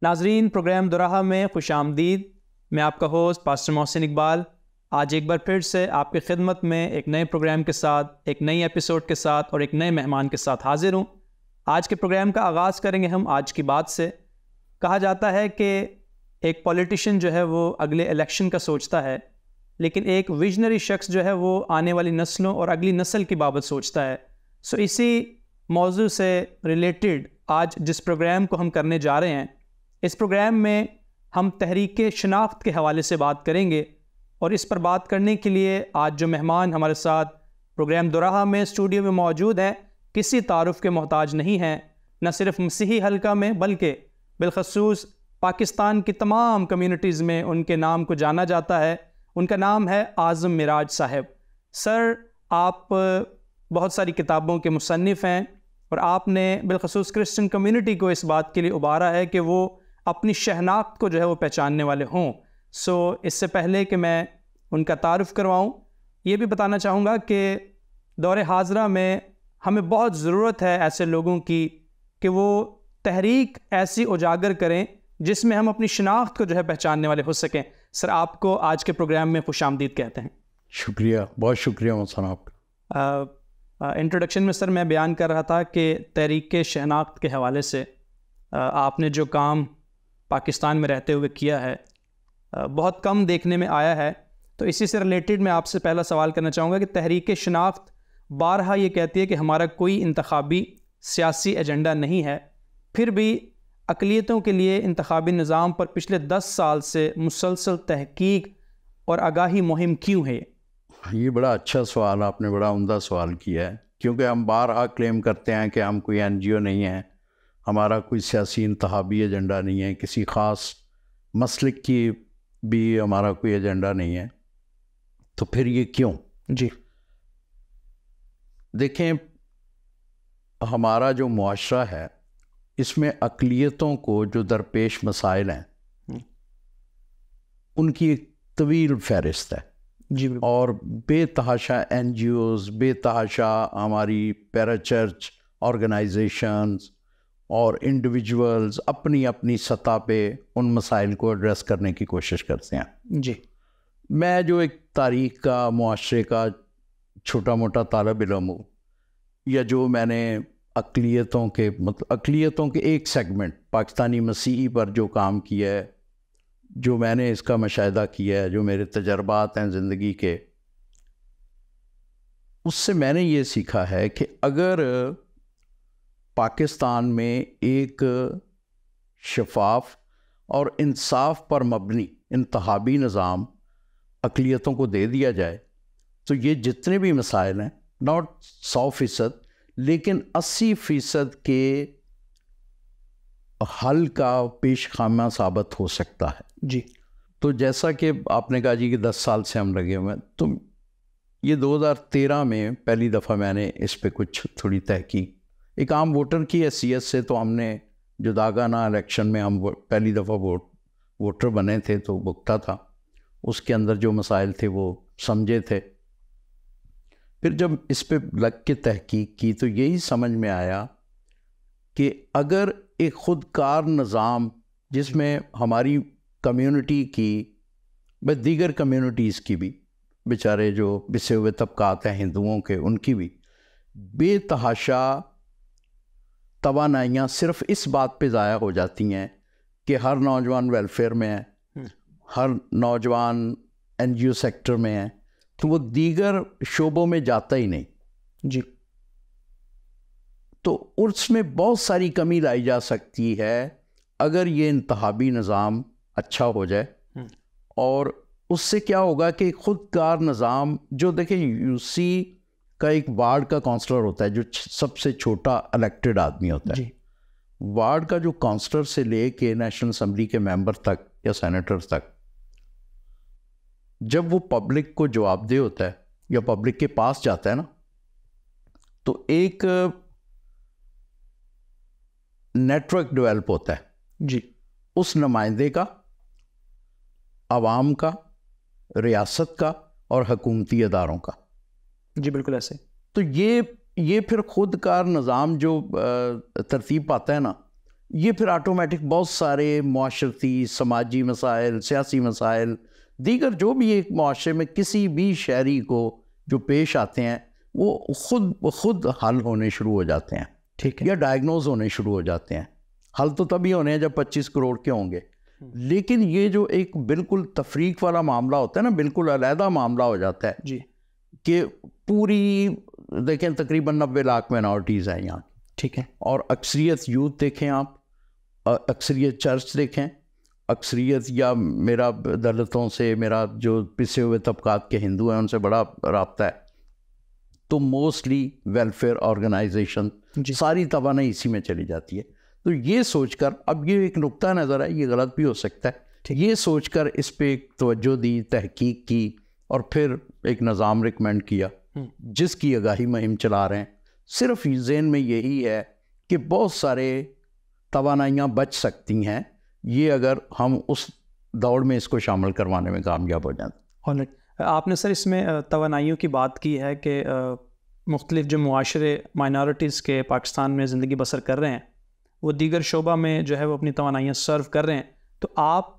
नाजरीन, प्रोग्राम दुराहा में खुश आमदीद। मैं आपका होस्ट पास्टर मोहसिन इकबाल आज एक बार फिर से आपकी खिदमत में एक नए प्रोग्राम के साथ, एक नई एपिसोड के साथ और एक नए मेहमान के साथ हाजिर हूँ। आज के प्रोग्राम का आगाज़ करेंगे हम आज की बात से। कहा जाता है कि एक पॉलिटिशियन जो है वो अगले इलेक्शन का सोचता है, लेकिन एक विजनरी शख्स जो है वो आने वाली नस्लों और अगली नस्ल की बाबत सोचता है। सो इसी मौजू से रिलेटेड आज जिस प्रोग्राम को हम करने जा रहे हैं, इस प्रोग्राम में हम तहरीक शनाख्त के हवाले से बात करेंगे। और इस पर बात करने के लिए आज जो मेहमान हमारे साथ प्रोग्राम दुराहा में स्टूडियो में मौजूद हैं, किसी तारुफ के मोहताज नहीं हैं। न सिर्फ मसीही हल्का में बल्कि बिलखसूस पाकिस्तान की तमाम कम्युनिटीज़ में उनके नाम को जाना जाता है। उनका नाम है आज़म मिराज साहब। सर, आप बहुत सारी किताबों के मुसन्निफ़ हैं और आपने बिलखसूस क्रिश्चियन कम्युनिटी को इस बात के लिए उबारा है कि वो अपनी शहनाख्त को जो है वो पहचानने वाले हों। सो इससे पहले कि मैं उनका तारुफ़ करवाऊँ, ये भी बताना चाहूँगा कि दौरे हाज़रा में हमें बहुत ज़रूरत है ऐसे लोगों की कि वो तहरीक ऐसी उजागर करें जिसमें हम अपनी शनाख्त को जो है पहचानने वाले हो सकें। सर, आपको आज के प्रोग्राम में खुश आमदीद कहते हैं। शुक्रिया, बहुत शुक्रिया मोहसिन आपका। इंट्रोडक्शन में सर मैं बयान कर रहा था कि तहरीक शनाख्त के हवाले से आपने जो काम पाकिस्तान में रहते हुए किया है बहुत कम देखने में आया है। तो इसी से रिलेटेड मैं आपसे पहला सवाल करना चाहूँगा कि तहरीक शनाख्त बारहा ये कहती है कि हमारा कोई इंतखाबी सियासी एजेंडा नहीं है, फिर भी अक़लियतों के लिए इंतखाबी निज़ाम पर पिछले 10 साल से मुसलसल तहकीक और आगाही मुहिम क्यों है? ये बड़ा अच्छा सवाल, आपने बड़ा उम्दा सवाल किया है, क्योंकि हम बारहा क्लेम करते हैं कि हम कोई NGO नहीं है, हमारा कोई सियासी इंतखाबी एजेंडा नहीं है, किसी ख़ास मसलक की भी हमारा कोई एजेंडा नहीं है। तो फिर ये क्यों? जी देखें, हमारा जो मुआशरा है इसमें अक़लियतों को जो दरपेश मसाइल हैं उनकी एक तवील फ़हरिस्त है जी। और बेतहाशा NGOs, बेतहाशा हमारी पैराचर्च ऑर्गेनाइजेशंस और इंडिविजुअल्स अपनी अपनी सतह पे उन मसाइल को एड्रेस करने की कोशिश करते हैं। जी, मैं जो एक तारीख़ का, मुआशरे का छोटा मोटा तालिब इल्म हूँ, या जो मैंने अक़लियतों के अक़लियतों के एक सेगमेंट पाकिस्तानी मसीही पर जो काम किया है, जो मैंने इसका मुशाहिदा किया है, जो मेरे तजर्बात हैं ज़िंदगी के, उससे मैंने ये सीखा है कि अगर पाकिस्तान में एक शफाफ और इंसाफ पर मबनी इंतखाबी निज़ाम अक़लियतों को दे दिया जाए तो ये जितने भी मसाइल हैं, नॉट 100%, लेकिन 80% के हल का पेश खामा साबित हो सकता है। जी। तो जैसा कि आपने कहा जी कि 10 साल से हम लगे हुए हैं, तो ये 2013 में पहली दफ़ा मैंने इस पे कुछ थोड़ी तहकीक, एक आम वोटर की हैसियत से, तो हमने जुदागाना इलेक्शन में हम पहली दफ़ा वोटर बने थे, तो भुगता था, उसके अंदर जो मसाइल थे वो समझे थे। फिर जब इस पे लग के तहकीक की तो यही समझ में आया कि अगर एक ख़ुदकार निज़ाम जिसमें हमारी कम्युनिटी की व दीगर कम्युनिटीज़ की भी, बेचारे जो बिसे हुए तबकात हैं हिंदुओं के, उनकी भी बेतहाशा तवानाइयाँ सिर्फ़ इस बात पे ज़ाया हो जाती हैं कि हर नौजवान वेलफेयर में है, हर नौजवान NGO सेक्टर में है, तो वो दीगर शोबों में जाता ही नहीं। जी। तो उसमें बहुत सारी कमी लाई जा सकती है अगर ये इंतखाबी निज़ाम अच्छा हो जाए। और उससे क्या होगा कि ख़ुदकार निज़ाम, जो देखें UC का एक वार्ड का काउंसलर होता है जो सबसे छोटा इलेक्टेड आदमी होता है। वार्ड का जो काउंसलर से ले के नेशनल असम्बली के मेंबर तक या सेनेटर तक, जब वो पब्लिक को जवाबदेह होता है या पब्लिक के पास जाता है ना, तो एक नेटवर्क डेवलप होता है जी, उस नुमाइंदे का, आवाम का, रियासत का और हुकूमती अदारों का। जी बिल्कुल ऐसे। तो ये फिर खुदकार निज़ाम जो तरतीब पाता है ना, ये फिर ऑटोमेटिक बहुत सारे माशरती, समाजी मसाइल, सियासी मसाइल, दीगर जो भी एक माशरे में किसी भी शहरी को जो पेश आते हैं वो खुद हल होने शुरू हो जाते हैं, ठीक है, या डायग्नोज होने शुरू हो जाते हैं। हल तो तभी होने हैं जब 25 करोड़ के होंगे, लेकिन ये जो एक बिल्कुल तफरीक वाला मामला होता है ना, बिल्कुल अलहदा मामला हो जाता है जी, कि पूरी देखें तकरीबन 90 लाख माइनॉरिटीज़ हैं यहाँ, ठीक है, और अक्सरियत यूथ देखें आप, अक्सरियत चर्च देखें, अक्सरियत या मेरा दलितों से, मेरा जो पिसे हुए तबकात के हिंदू हैं उनसे बड़ा राब्ता है, तो मोस्टली वेलफेयर ऑर्गेनाइजेशन सारी तवानाई इसी में चली जाती है। तो ये सोचकर, अब ये एक नुक्ता नज़र है, ये गलत भी हो सकता है, ये सोचकर इस पे एक तवज्जो दी, तहकीक की, और फिर एक निज़ाम रिकमेंड किया जिसकी आगाही मुहिम चला रहे हैं। सिर्फ जहन में यही है कि बहुत सारे तवानाइयाँ बच सकती हैं ये अगर हम उस दौड़ में इसको शामिल करवाने में कामयाब हो जाएं। ऑलराइट, आपने सर इसमें तवानाइयों की बात की है कि मुख्तलिफ जो मुआशरे माइनॉरिटीज़ के पाकिस्तान में ज़िंदगी बसर कर रहे हैं वो दीगर शोबा में जो है वो अपनी तवानाइयाँ सर्व कर रहे हैं, तो आप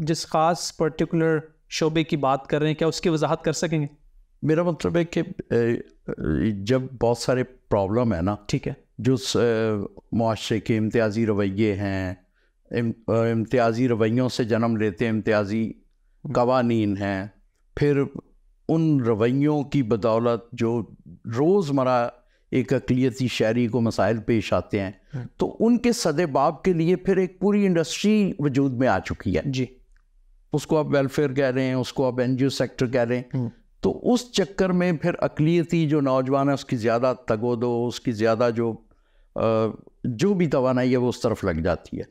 जिस ख़ास पर्टिकुलर शोबे की बात कर रहे हैं क्या उसकी वजाहत कर सकेंगे? मेरा मतलब है कि जब बहुत सारे प्रॉब्लम है ना, ठीक है, जो मुआशरे के इम्तियाज़ी रवैये हैं, इम्तियाज़ी रवैयों से जन्म लेते हैं इम्तियाज़ी कवानीन हैं, फिर उन रवैयों की बदौलत जो रोज़मर्रा एक अक़लियती शहरी को मसाइल पेश आते हैं, तो उनके सदेबाब के लिए फिर एक पूरी इंडस्ट्री वजूद में आ चुकी है जी। उसको आप वेलफेयर कह रहे हैं, उसको आप NGO सेक्टर कह रहे हैं, तो उस चक्कर में फिर अक़लियती जो नौजवान है उसकी ज़्यादा तगोदो, उसकी ज़्यादा जो भी तवानाई है वो उस तरफ लग जाती है।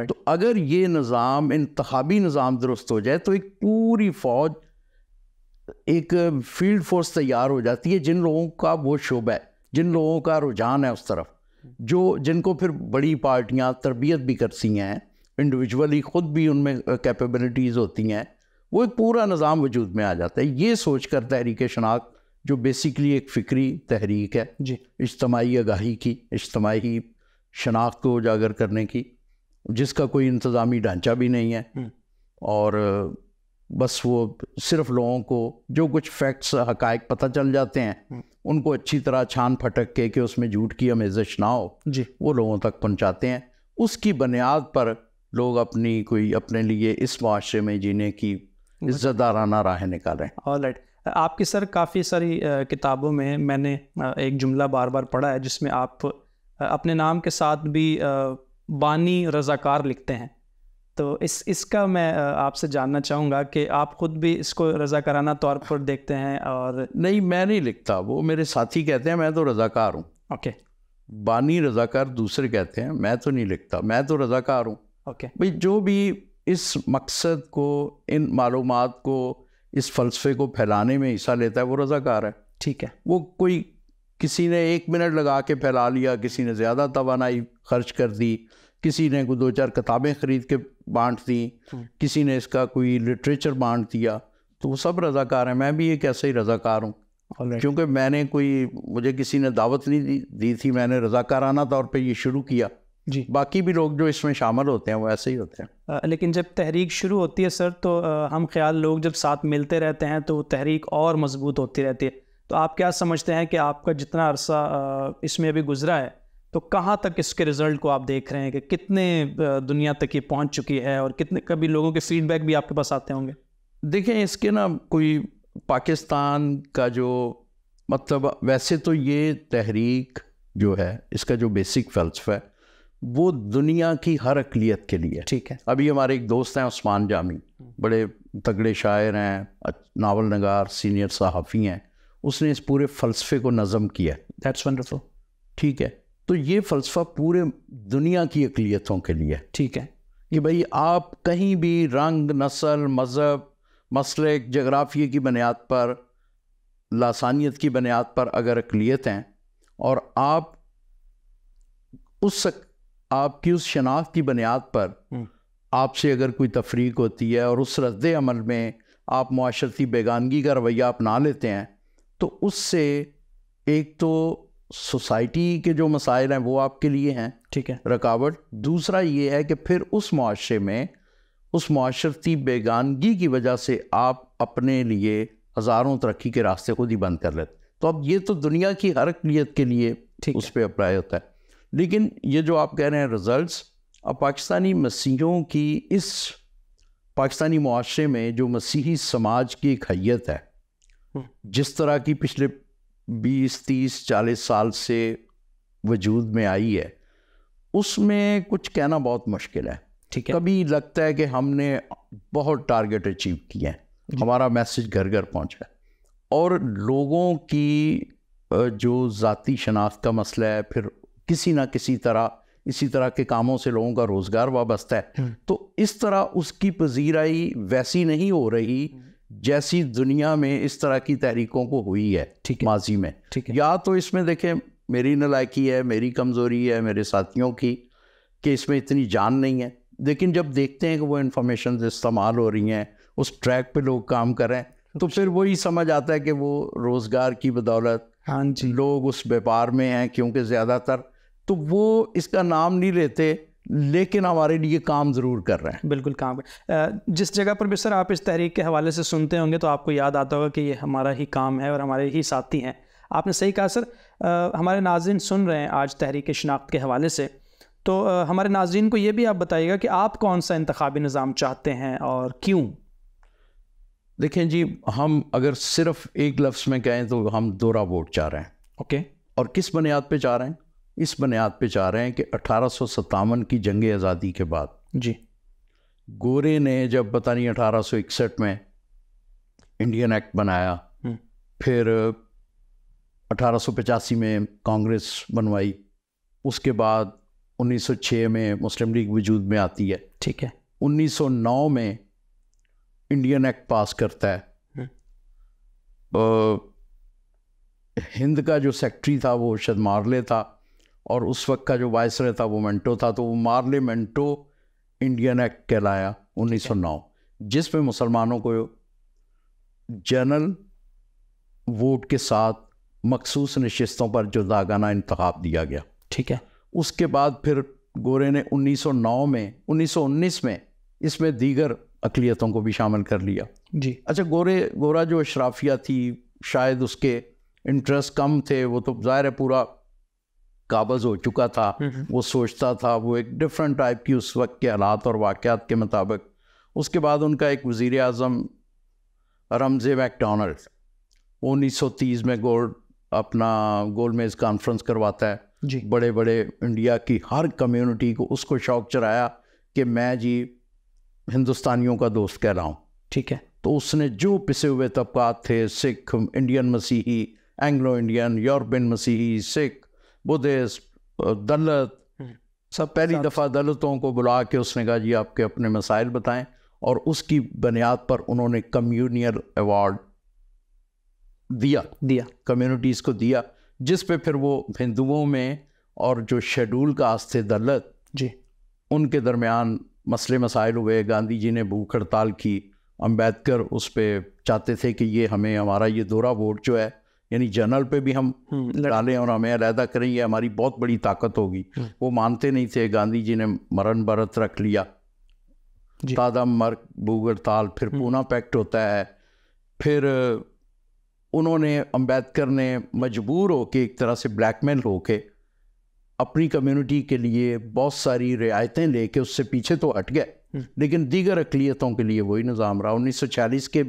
तो अगर ये निज़ाम, इंतखाबी निज़ाम दुरुस्त हो जाए तो एक पूरी फ़ौज, एक फील्ड फोर्स तैयार हो जाती है जिन लोगों का वो शोबा है, जिन लोगों का रुझान है उस तरफ, जिनको फिर बड़ी पार्टियां तरबियत भी करती हैं, इंडिविजुअली ख़ुद भी उनमें कैपेबिलिटीज़ होती हैं, वो एक पूरा निज़ाम वजूद में आ जाता है। ये सोच कर तहरीक शनाख्त जो बेसिकली एक फ़िक्री तहरीक है जी, इज्तमाही आगाही की, इज्तमाही शनाख्त को उजागर करने की, जिसका कोई इंतज़ामी ढांचा भी नहीं है, और बस वो सिर्फ लोगों को जो कुछ फैक्ट्स हक़ाइक़ पता चल जाते हैं उनको अच्छी तरह छान फटक के कि उसमें झूठ की आमेज़श ना हो जी, वो लोगों तक पहुंचाते हैं। उसकी बुनियाद पर लोग अपने लिए इस माशरे में जीने की इज़्ज़तदाराना राहें निकालें। ऑलराइट, आपकी सर काफ़ी सारी किताबों में मैंने एक जुमला बार बार पढ़ा है जिसमें आप अपने नाम के साथ भी बानी रज़ाकार लिखते हैं, तो इसका मैं आपसे जानना चाहूँगा कि आप ख़ुद भी इसको रज़ाकाराना तौर पर देखते हैं? और नहीं, मैं नहीं लिखता, वो मेरे साथी कहते हैं, मैं तो रज़ाकार हूँ। ओके, बानी रज़ाकार दूसरे कहते हैं, मैं तो नहीं लिखता, मैं तो रज़ाकार हूँ। ओके, भाई जो भी इस मकसद को, इन मालूमात को, इस फ़लसफ़े को फैलाने में हिस्सा लेता है वो रज़ाकार है। ठीक है, वो कोई किसी ने 1 मिनट लगा के फैला लिया, किसी ने ज़्यादा तवानाई खर्च कर दी, किसी ने कोई 2-4 किताबें ख़रीद के बांट दी, किसी ने इसका कोई लिटरेचर बांट दिया, तो वो सब रज़ाकार हैं। मैं भी एक ऐसा ही रज़ाकार हूँ, क्योंकि मुझे किसी ने दावत नहीं दी थी, मैंने रज़ाकाराना तौर पे ये शुरू किया जी। बाकी भी लोग जो इसमें शामिल होते हैं वो ऐसे ही होते हैं। लेकिन जब तहरीक शुरू होती है सर, तो हम ख्याल लोग जब साथ मिलते रहते हैं तो तहरीक और मजबूत होती रहती है। तो आप क्या समझते हैं कि आपका जितना अरसा इसमें अभी गुजरा है, तो कहाँ तक इसके रिज़ल्ट को आप देख रहे हैं कि कितने दुनिया तक ये पहुँच चुकी है, और कितने कभी लोगों के फीडबैक भी आपके पास आते होंगे? देखें, इसके ना कोई पाकिस्तान का जो मतलब, वैसे तो ये तहरीक जो है इसका जो बेसिक फ़लसफ़ा है वो दुनिया की हर अक़लियत के लिए। ठीक है। अभी हमारे एक दोस्त हैं उस्मान जामी, बड़े तगड़े शायर हैं, नावल नगार, सीनियर सहाफ़ी हैं, उसने इस पूरे फ़लसफ़े को नज़म किया। That's wonderful. ठीक है, तो ये फ़लसफ़ा पूरे दुनिया की अक़लियतों के लिए। ठीक है, कि भाई आप कहीं भी रंग, नस्ल, मज़हब, मसलक, जगराफ़िए की बुनियाद पर, लासानियत की बुनियाद पर अगर अक़लियत हैं और आपकी उस शनाख्त की बुनियाद पर आपसे अगर कोई तफरीक होती है और उस रद्द अमल में आप मुआशरती बेगानगी का रवैया अपना लेते हैं, तो उससे एक तो सोसाइटी के जो मसाइल हैं वो आपके लिए हैं, ठीक है, रुकावट। दूसरा ये है कि फिर उस मुआशरे में उस मुआशरती बेगानगी की वजह से आप अपने लिए हज़ारों तरक्की के रास्ते खुद ही बंद कर लेते। तो अब ये तो दुनिया की हर अक़लियत के लिए उस पर अप्लाई होता है। लेकिन ये जो आप कह रहे हैं रिज़ल्ट्स, अब पाकिस्तानी मसीहों की इस पाकिस्तानी मुआशरे में जो मसीही समाज की एक हैयत है, जिस तरह की पिछले 20, 30, 40 साल से वजूद में आई है, उसमें कुछ कहना बहुत मुश्किल है। ठीक है, कभी लगता है कि हमने बहुत टारगेट अचीव किए हैं, हमारा मैसेज घर घर पहुंचा है, और लोगों की जो ज़ाती शनाख्त का मसला है, फिर किसी ना किसी तरह इसी तरह के कामों से लोगों का रोज़गार वाबस्ता है, तो इस तरह उसकी पजीराई वैसी नहीं हो रही जैसी दुनिया में इस तरह की तहरीकों को हुई है माजी में। या तो इसमें देखें मेरी नालायकी है, मेरी कमज़ोरी है, मेरे साथियों की, कि इसमें इतनी जान नहीं है। लेकिन जब देखते हैं कि वो इन्फॉर्मेशन इस्तेमाल हो रही हैं, उस ट्रैक पे लोग काम कर रहे हैं, तो फिर वही समझ आता है कि वो रोज़गार की बदौलत हाँ जी, लोग उस व्यापार में हैं, क्योंकि ज़्यादातर तो वो इसका नाम नहीं लेते, लेकिन हमारे लिए काम ज़रूर कर रहे हैं। बिल्कुल काम जिस जगह पर भी सर आप इस तहरीक के हवाले से सुनते होंगे तो आपको याद आता होगा कि ये हमारा ही काम है और हमारे ही साथी हैं। आपने सही कहा सर। हमारे नाज़रीन सुन रहे हैं आज तहरीक शनाख्त के हवाले से, तो हमारे नाज़रीन को ये भी आप बताइएगा कि आप कौन सा इंतखाबी निज़ाम चाहते हैं और क्यों। देखें जी, हम अगर सिर्फ एक लफ्ज़ में कहें तो हम दोहरा वोट चाह रहे हैं। ओके, और किस बुनियाद पे चाह रहे हैं? इस बुनियाद पे चाह रहे हैं कि 1857 की जंग आज़ादी के बाद जी, गोरे ने जब पता नहीं 1861 में इंडियन एक्ट बनाया, फिर 1885 में कांग्रेस बनवाई, उसके बाद 1906 में मुस्लिम लीग वजूद में आती है। ठीक है, 1909 में इंडियन एक्ट पास करता है। हिंद का जो सेक्रेटरी था वो शायद मार्ले था, और उस वक्त का जो वायसराय था वो मिंटो था, तो वो मार्ले मिंटो इंडियन एक्ट कहलाया 1909, जिसमें मुसलमानों को जनरल वोट के साथ मखसूस नशिस्तों पर जुदागाना इंतखाब दिया गया। ठीक है, उसके बाद फिर गोरे ने 1919 में इसमें दीगर अक़लियतों को भी शामिल कर लिया जी। अच्छा, गोरा जो अशराफिया थी, शायद उसके इंटरेस्ट कम थे, वो तो ज़ाहिर है पूरा काबज़ हो चुका था, वो सोचता था, वो एक डिफरेंट टाइप की उस वक्त के हालात और वाक़यात के मुताबिक। उसके बाद उनका एक वज़ीर आज़म रमज़े मैकडोनाल्ड 1930 में गोलमेज़ कॉन्फ्रेंस करवाता है जी। बड़े बड़े इंडिया की हर कम्युनिटी को, उसको शौक़ चढ़ाया कि मैं जी हिंदुस्तानियों का दोस्त कह रहा हूँ। ठीक है, तो उसने जो पिसे हुए तबकात थे, सिख, इंडियन मसीही, एंग्लो इंडियन, यूरोपियन मसीही, सिख, बुद्धिस्ट, दलित, सब पहली दफ़ा दलितों को बुला के उसने कहा जी आपके अपने मसाइल बताएं, और उसकी बुनियाद पर उन्होंने कम्युनियल अवार्ड दिया कम्युनिटीज़ को दिया, जिस पे फिर वो हिंदुओं में और जो शेड्यूल कास्ट थे दलित जी, उनके दरमियान मसले मसाइल हुए। गांधी जी ने भूख हड़ताल की, अम्बेडकर उस पर चाहते थे कि ये हमें हमारा ये दोहरा वोट जो है, यानी जनरल पे भी हम डालें और हमें अलहदा करें, ये हमारी बहुत बड़ी ताकत होगी। वो मानते नहीं थे। गांधी जी ने मरण बरत रख लिया, तादम मर्ग, भूख हड़ताल, फिर पूना पैक्ट होता है। फिर उन्होंने, अम्बेडकर ने मजबूर होके, एक तरह से ब्लैकमेल होके, अपनी कम्युनिटी के लिए बहुत सारी रियायतें लेके उससे पीछे तो हट गए, लेकिन दीगर अक़लियतों के लिए वही निज़ाम रहा। 1940 के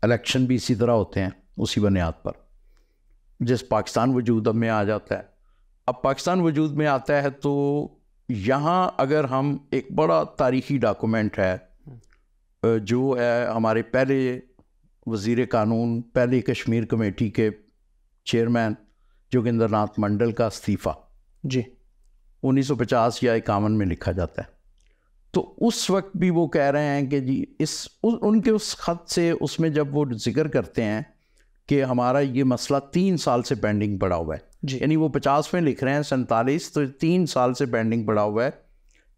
इलेक्शन भी इसी तरह होते हैं, उसी बुनियाद पर, जिस पाकिस्तान वजूद में आ जाता है। अब पाकिस्तान वजूद में आता है तो यहाँ अगर हम, एक बड़ा तारीख़ी डॉक्यूमेंट है जो है हमारे पहले वज़ीर कानून, पहले कश्मीर कमेटी के चेयरमैन जोगिंदर नाथ मंडल का इस्तीफ़ा जी 1950 या 51 में लिखा जाता है। तो उस वक्त भी वो कह रहे हैं कि जी उनके उस ख़त से, उसमें जब वो जिक्र करते हैं कि हमारा ये मसला 3 साल से पेंडिंग पड़ा हुआ है, यानी वो 50 में लिख रहे हैं 47, तो 3 साल से पेंडिंग पड़ा हुआ है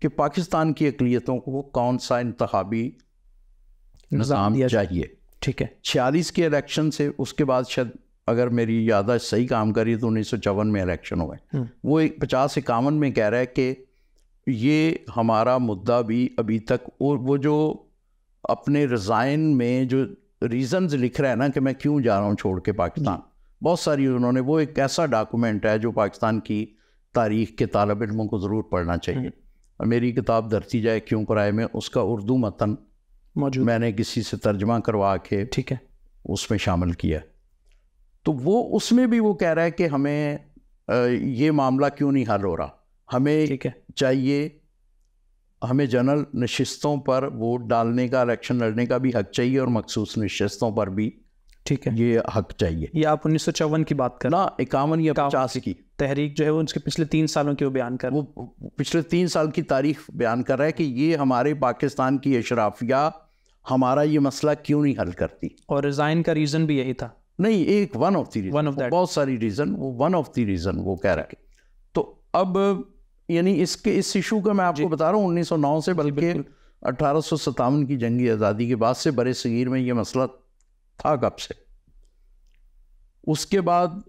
कि पाकिस्तान की अक़लियतों को कौन सा इंतखाबी निज़ाम चाहिए। ठीक है, 46 के इलेक्शन से उसके बाद शायद अगर मेरी याददाश्त सही काम करी तो 1954 में इलेक्शन हुए। वो 50-51 में कह रहा है कि ये हमारा मुद्दा भी अभी तक, और वो जो अपने रिज़ाइन में जो रीज़न्स लिख रहा है ना कि मैं क्यों जा रहा हूँ छोड़ के पाकिस्तान, बहुत सारी उन्होंने, वो एक ऐसा डॉक्यूमेंट है जो पाकिस्तान की तारीख़ के तालिब इल्मों को ज़रूर पढ़ना चाहिए। मेरी किताब धरती जाए क्यों कराए में उसका उर्दू मतन मौजूद, मैंने किसी से तर्जमा करवा के ठीक है उसमें शामिल किया। तो वो उसमें भी वो कह रहा है कि हमें ये मामला क्यों नहीं हल हो रहा, हमें चाहिए, हमें जनरल नशिस्तों पर वोट डालने का, इलेक्शन लड़ने का भी हक चाहिए और मखसूस नशिस्तों पर भी, ठीक है, ये हक चाहिए। ये आप 1954 की बात कर ना 51 या 50 की तहरीक जो है वो उनके पिछले 3 सालों की वो बयान कर, वो पिछले 3 साल की तारीख बयान कर रहा है कि ये हमारे पाकिस्तान की अशराफिया हमारा ये मसला क्यों नहीं हल करती। और रिज़ाइन का रीज़न भी यही था? नहीं, एक वन ऑफ द रीज़न, बहुत सारी रीज़न, वो वन ऑफ द रीज़न वो कह रहा है। तो अब यानी इस इशू का मैं आपको बता रहा हूँ 1909 से, बल्कि 1857 की जंगी आज़ादी के बाद से बड़े सगीर में ये मसला था कब से। उसके बाद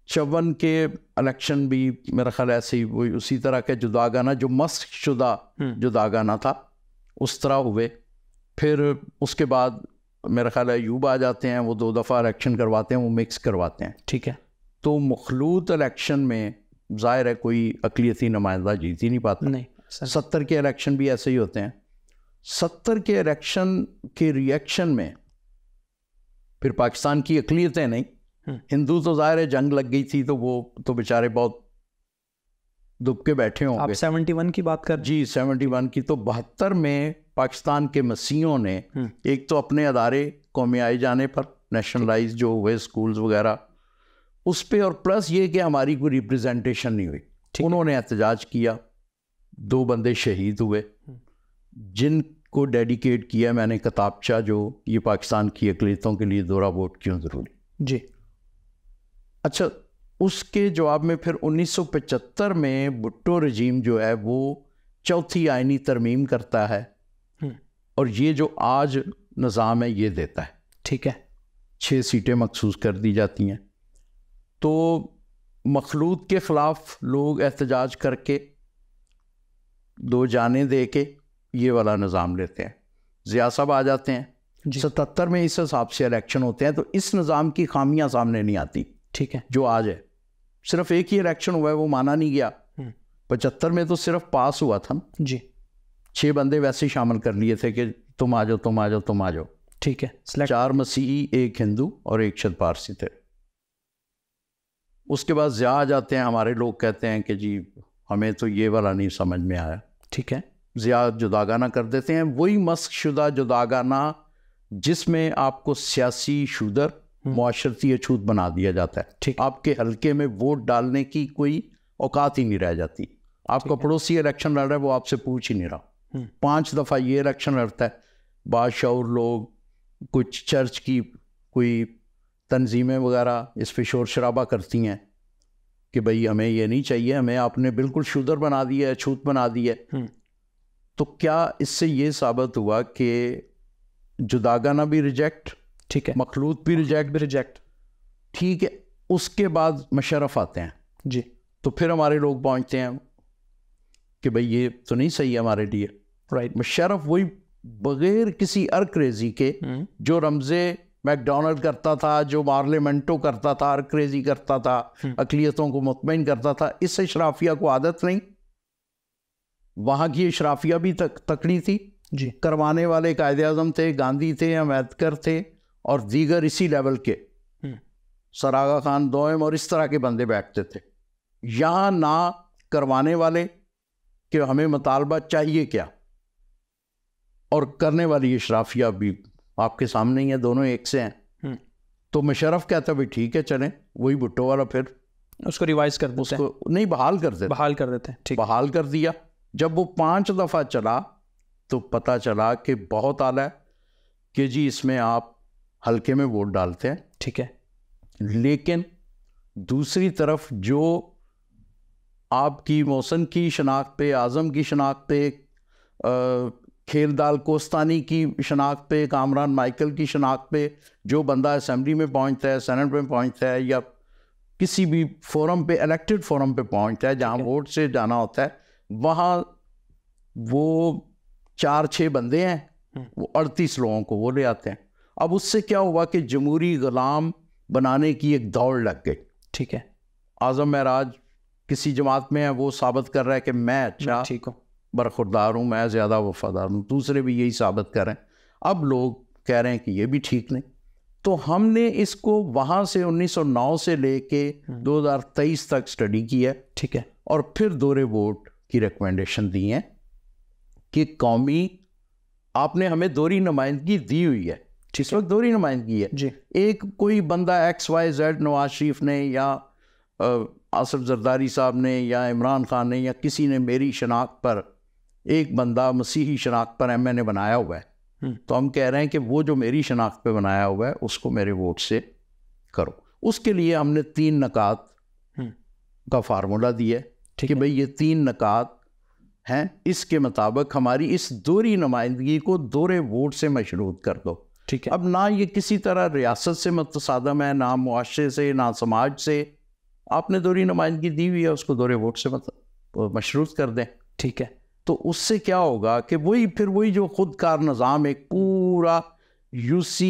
54 के इलेक्शन भी मेरा ख्याल ऐसे ही वही उसी तरह के जुदागाना, जो मस्क शुदा जुदागाना था, उस तरह हुए। फिर उसके बाद मेरा ख्याल है यूब आ जाते हैं, वो 2 दफ़ा इलेक्शन करवाते हैं, वो मिक्स करवाते हैं, ठीक है। तो मखलूत इलेक्शन में ज़ाहिर है कोई अक़लियती नुमाइंदा जीत ही नहीं पाता। नहीं, 70 के इलेक्शन भी ऐसे ही होते हैं। 70 के इलेक्शन के रिएक्शन में फिर पाकिस्तान की अक़लियतें नहीं, हिंदू तो ज़ाहिर है जंग लग गई थी तो वो तो बेचारे बहुत दुब के बैठे होंगे। आप 71 की बात कर? जी 71 की। तो 72 में पाकिस्तान के मसीहों ने एक तो अपने अदारे कौमी आए जाने पर नेशनलाइज जो हुए स्कूल्स वगैरह उस पे, और प्लस ये कि हमारी कोई रिप्रेजेंटेशन नहीं हुई, उन्होंने एहतजाज किया, 2 बंदे शहीद हुए, जिनको डेडिकेट किया मैंने किताबचा जो ये पाकिस्तान की अक़लियतों के लिए दोहरा वोट क्यों ज़रूरी। जी अच्छा, उसके जवाब में फिर 1975 में भुट्टो रजीम जो है वो चौथी आइनी तरमीम करता है और ये जो आज निज़ाम है ये देता है, ठीक है। 6 सीटें मखसूस कर दी जाती हैं। तो मखलूत के ख़िलाफ़ लोग एहतजाज करके 2 जाने दे के ये वाला निज़ाम लेते हैं। ज़िया साहब आ जाते हैं 77 में, इस हिसाब से इलेक्शन होते हैं। तो इस निज़ाम की खामियां सामने नहीं आती, ठीक है, जो आज है। सिर्फ एक ही इलेक्शन हुआ है, वो माना नहीं गया। 75 में तो सिर्फ पास हुआ था जी, 6 बंदे वैसे ही शामिल कर लिए थे कि तुम आ जाओ, तुम आ जाओ, तुम आ जाओ, ठीक है। 4 मसीही, 1 हिंदू और 1 शद पारसी थे। उसके बाद ज़िया आ जाते हैं, हमारे लोग कहते हैं कि जी हमें तो ये वाला नहीं समझ में आया, ठीक है। ज़िया जुदागाना कर देते हैं, वही मस्क शुदा जुदागाना जिसमें आपको सियासी शूदर, मुआशरती अछूत बना दिया जाता है। ठीक, आपके हल्के में वोट डालने की कोई औकात ही नहीं रह जाती। आपका पड़ोसी इलेक्शन लड़ रहा है, वो आपसे पूछ ही नहीं रहा। 5 दफ़ा ये इलेक्शन लड़ता है, बादशाह लोग, कुछ चर्च की कोई तंजीमें वगैरह इस पे शोर शराबा करती हैं कि भाई हमें ये नहीं चाहिए, हमें आपने बिल्कुल शुदर बना दिया है, छूत बना दी है। तो क्या इससे ये साबित हुआ कि जुदागाना भी रिजेक्ट, ठीक है, मखलूत भी रिजेक्ट, ठीक है। उसके बाद मुशर्रफ आते हैं जी। तो फिर हमारे लोग पहुंचते हैं कि भाई ये तो नहीं सही है हमारे लिए, राइट। मुशर्रफ वही बगैर किसी अर्क्रेजी के, जो रमज़े मैकडोनल्ड करता था, जो पार्लियामेंटो करता था, अर्क्रेजी करता था, अक़लियतों को मुतमईन करता था, इस अशराफिया को आदत नहीं। वहाँ की अशराफिया भी तकड़ी थी जी। करवाने वाले कायदे आज़म थे, गांधी थे, अम्बेडकर थे और दीगर इसी लेवल के सर आगा खान दोयम और इस तरह के बंदे बैठते थे। यहाँ ना करवाने वाले कि हमें मुतालबा चाहिए क्या, और करने वाली अशराफिया भी आपके सामने ही है, दोनों एक से हैं। तो मुशर्रफ कहता भाई ठीक है चलें, वही भुट्टो वाला फिर उसको रिवाइज कर देते, उसको नहीं बहाल कर देते, ठीक, बहाल कर दिया। जब वो 5 दफ़ा चला तो पता चला कि बहुत आला है कि जी इसमें आप हल्के में वोट डालते हैं, ठीक है। लेकिन दूसरी तरफ जो आपकी मौसन की शनाख्त पे, आज़म की शनाख्त पे खेलदाल कोस्तानी की शनाख्त पे, कामरान माइकल की शनाख्त पे जो बंदा असेंबली में पहुंचता है, सेनेट में पहुंचता है, या किसी भी फोरम पे, इलेक्टेड फोरम पे पहुंचता है जहां वोट से जाना होता है, वहाँ वो 4-6 बंदे हैं, वो 38 लोगों को वो ले आते हैं। अब उससे क्या हुआ कि जमहूरी गुलाम बनाने की एक दौड़ लग गई। ठीक है, आज़म महराज किसी जमात में है, वो साबित कर रहा है कि मैं अच्छा ठीक हूँ, बरखुरदार हूँ, मैं ज़्यादा वफादार हूँ, दूसरे भी यही साबित कर रहे हैं। अब लोग कह रहे हैं कि ये भी ठीक नहीं। तो हमने इसको वहाँ से 1909 से लेके 2023 तक स्टडी की है। ठीक है, और फिर दोहरे वोट की रिकमेंडेशन दी है कि कौमी, आपने हमें दोहरी नुमाइंदगी दी हुई है, इस वक्त दोहरी नुमाइंदगी है जी। एक कोई बंदा XYZ, नवाज शरीफ ने या आसिफ जरदारी साहब ने या इमरान खान ने या किसी ने मेरी शनाख्त पर, एक बंदा मसीही शनाख्त पर MNA बनाया हुआ है, तो हम कह रहे हैं कि वो जो मेरी शनाख्त पे बनाया हुआ है उसको मेरे वोट से करो। उसके लिए हमने 3 नकात का फार्मूला दिया है कि भाई ये 3 नकात हैं, इसके मुताबिक हमारी इस दोहरी नुमाइंदगी को दोहरे वोट से मशरूत कर दो। ठीक है, अब ना ये किसी तरह रियासत से मुतसादम है, ना मुआशरे से, ना समाज से। आपने दोहरी नुमाइंदगी दी हुई है, उसको दोहरे वोट से मशरूत कर दें। ठीक है, तो उससे क्या होगा कि वही जो खुदकार निज़ाम एक पूरा UC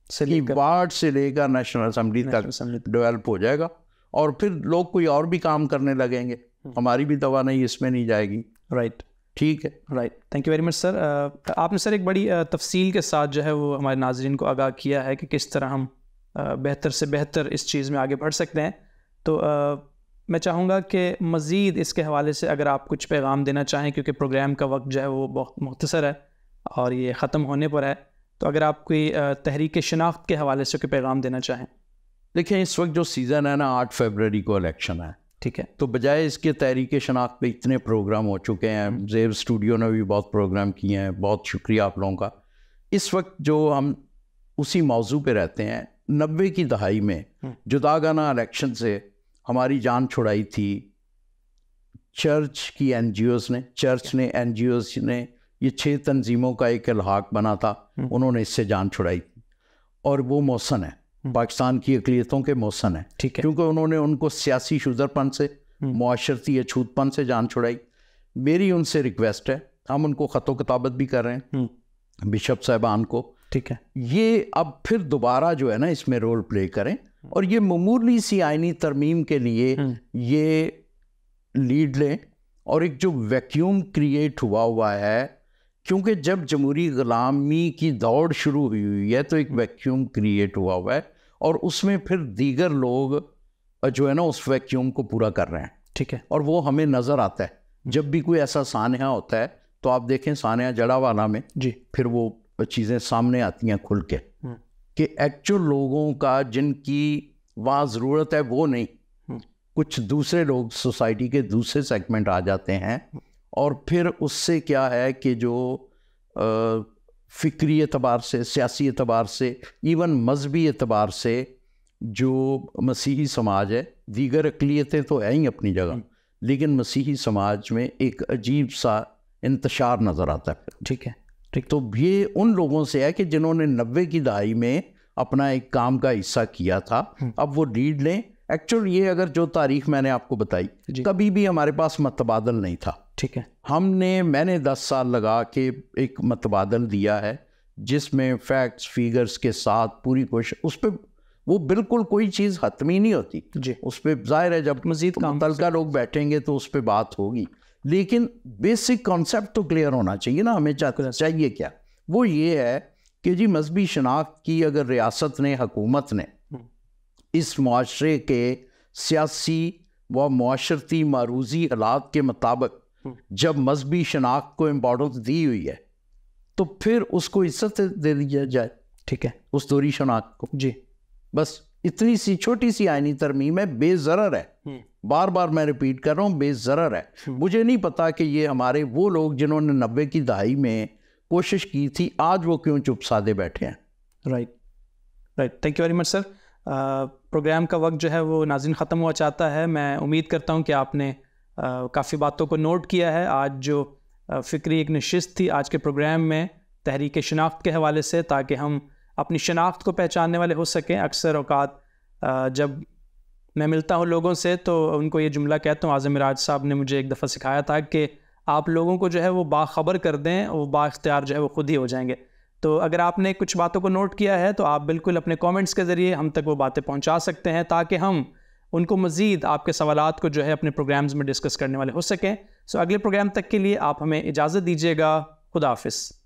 की वार्ड से लेकर नेशनल असेंबली तक डेवलप हो जाएगा, और फिर लोग कोई और भी काम करने लगेंगे, हमारी भी दवा नहीं इसमें नहीं जाएगी। राइट, ठीक है, right, thank you very much sir. आपने सर एक बड़ी तफसील के साथ जो है वो हमारे नाज़रीन को आगाह किया है कि किस तरह हम बेहतर से बेहतर इस चीज़ में आगे बढ़ सकते हैं। तो मैं चाहूँगा कि मज़ीद इसके हवाले से अगर आप कुछ पैगाम देना चाहें, क्योंकि प्रोग्राम का वक्त जो है वो बहुत मुख्तसर है और ये ख़त्म होने पर है, तो अगर आप कोई तहरीक शनाख्त के हवाले से कोई पैगाम देना चाहें। देखिए इस वक्त जो सीज़न है ना, 8 फरवरी को इलेक्शन है, ठीक है, तो बजाय इसके तहरीक शनाख्त पे इतने प्रोग्राम हो चुके हैं, ज़ेब स्टूडियो ने भी बहुत प्रोग्राम किए हैं, बहुत शुक्रिया आप लोगों का। इस वक्त जो हम उसी मौजू पे रहते हैं, 90 की दहाई में जुदागाना इलेक्शन से हमारी जान छुड़ाई थी चर्च की NGOs ने, NGOs ने, ये 6 तंजीमों का एक इल्हाक बना था, उन्होंने इससे जान छुड़ाई थी। और वो मौसन है, पाकिस्तान की अक़लियतों के मौसन है, क्योंकि उन्होंने उनको सियासी शुदरपन से, मुआशरती अछूतपन से जान छुड़ाई। मेरी उनसे रिक्वेस्ट है, हम उनको ख़तो किताबत भी कर रहे हैं बिशप साहिबान को, ठीक है, ये अब फिर दोबारा जो है ना इसमें रोल प्ले करें, और ये मामूली सी आइनी तरमीम के लिए ये लीड लें। और एक जो वैक्यूम क्रिएट हुआ है, क्योंकि जब जमहूरी गुलामी की दौड़ शुरू हुई है तो एक वैक्यूम क्रिएट हुआ है, और उसमें फिर दीगर लोग जो है ना उस वैक्यूम को पूरा कर रहे हैं। ठीक है, और वो हमें नज़र आता है जब भी कोई ऐसा सान्या होता है, तो आप देखें सान्या जड़ावाला में जी, फिर वो चीज़ें सामने आती हैं खुल के कि एक्चुअल लोगों का जिनकी वहाँ ज़रूरत है वो नहीं, कुछ दूसरे लोग सोसाइटी के दूसरे सेगमेंट आ जाते हैं, और फिर उससे क्या है कि जो फ़िक्री एतबार से, सियासी एतबार से, इवन मजहबी एतबार से जो मसीही समाज है, दीगर अक़लियतें तो है ही अपनी जगह, लेकिन मसीही समाज में एक अजीब सा इंतशार नज़र आता है। ठीक है, ठीक। तो ये उन लोगों से है कि जिन्होंने 90 की दहाई में अपना एक काम का हिस्सा किया था, अब वो लीड लें। एक्चुअल ये अगर जो तारीख मैंने आपको बताई, कभी भी हमारे पास मतबादल नहीं था। ठीक है, मैंने 10 साल लगा के एक मतबादल दिया है जिसमें फैक्ट्स फिगर्स के साथ पूरी कोशिश, उस पर वो बिल्कुल कोई चीज़ हतमी नहीं होती जी, उस पर ज़ाहिर है जब मज़ीद मुतल्लिका लोग बैठेंगे तो उस पर बात होगी, लेकिन बेसिक कॉन्सेप्ट तो क्लियर होना चाहिए ना। हमें चाहिए क्या, वो ये है कि जी मजहबी शनाख्त की अगर रियासत ने, हुकूमत ने इस मुआशरे के सियासी व मुआशरती मारूजी हालात के मुताबिक जब मजहबी शनाख्त को इम्पोर्टेंस दी हुई है, तो फिर उसको इज्जत दे दिया जाए। ठीक है, उस दोहरी शनाख्त को जी, बस इतनी सी छोटी सी आईनी तरमीम है, बेज़रर है। बार बार मैं रिपीट कर रहा हूँ, बेज़रर है। मुझे नहीं पता कि ये हमारे वो लोग जिन्होंने 90 की दहाई में कोशिश की थी, आज वो क्यों चुप सादे बैठे हैं। Right, right, thank you very much sir. Programme का वक्त जो है वो नाज़रीन ख़त्म हुआ चाहता है। मैं उम्मीद करता हूँ कि आपने काफ़ी बातों को नोट किया है। आज जो फ़िक्री एक नशिस्त थी आज के प्रोग्राम में तहरीक शनाख्त के हवाले से, ताकि हम अपनी शनाख्त को पहचानने वाले हो सकें। अक्सर औकात जब मैं मिलता हूँ लोगों से तो उनको ये जुमला कहता हूँ, आज़म मिराज साहब ने मुझे एक दफ़ा सिखाया था कि आप लोगों को जो है वो बाखबर कर दें, वो बाख्तियार जो है वो खुद ही हो जाएंगे। तो अगर आपने कुछ बातों को नोट किया है तो आप बिल्कुल अपने कमेंट्स के ज़रिए हम तक वो बातें पहुंचा सकते हैं, ताकि हम उनको मज़ीद आपके सवालात को जो है अपने प्रोग्राम्स में डिस्कस करने वाले हो सकें। सो अगले प्रोग्राम तक के लिए आप हमें इजाज़त दीजिएगा। खुदा हाफिज़।